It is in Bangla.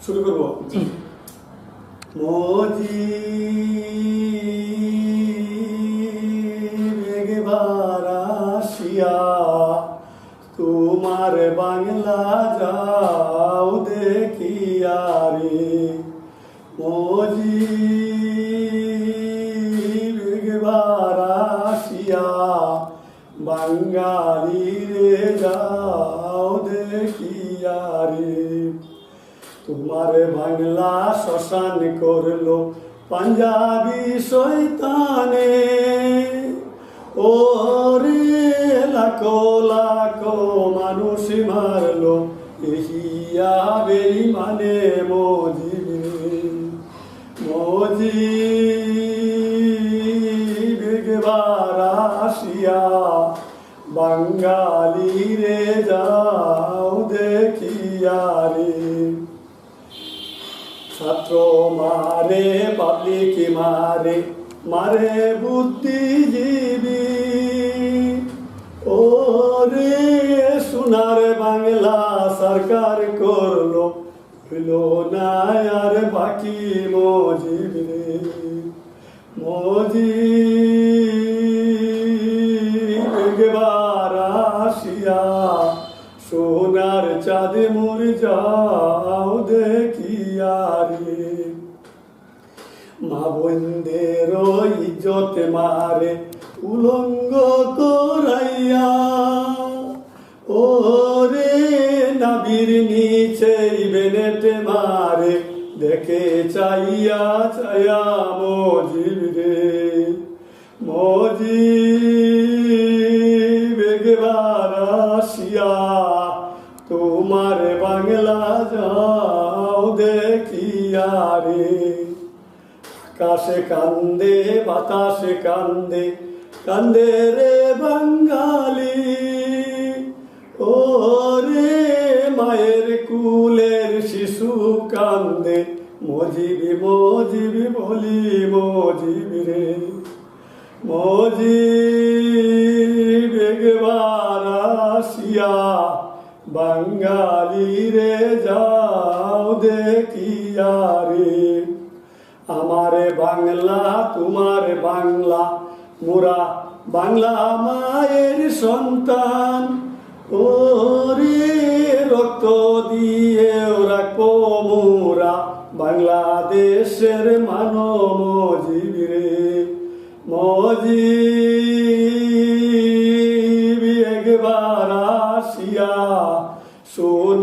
শুরু করব। মোজি একবার আসিয়া তোমার বাংলা যাও দেখিয়া রে। মোজি একবার আসিয়া বাঙালি রে যাও দেখিয়া রে। তোমার বাংলা শ্মশান করলো পাঞ্জাবি শয়তানে, ও রে লাখো লাখো মানুষ মারলো ইহিয়া বেঈমানে মুজিব রে। মুজিব একবার আসিয়া বাঙালি রে যাও দেখিয়া রে। ছাত্র মারে পাবলিক মারে মারে বুদ্ধিজীবী, ও রে সোনার বাংলা সরকার করলো হইল না আর বাকি মুজিব রে। মুজিব একবার আসিয়া সোনার চাঁদ মোর যাও দেখিয়া রে। মা বোনদের ইজ্জত মারে উলঙ্গ করাইয়া, ও রে নাবির নিচে বেনেট মারে দেখে চাইয়া চাইয়া মুজিব রে। মুজিব একবার আসিয়া তোমার বাংলা যাও দেখিয়া রে। আকাশে কান্দে বাতাসে কান্দে কান্দে রে বাঙালি, ও রে মায়ের কুলের শিশু কান্দে মুজিবি মুজিবি বলি মুজিব রে। মুজিব একবার আসিয়া বাঙালি রে যাও দেখিয়া রে। আমার বাংলা তোমার বাংলা মোরা বাংলা মায়ের সন্তান, ও রে রক্ত দিয়ে রাখবো মোরা বাংলাদেশের মানব মুজিব রে। মুজিব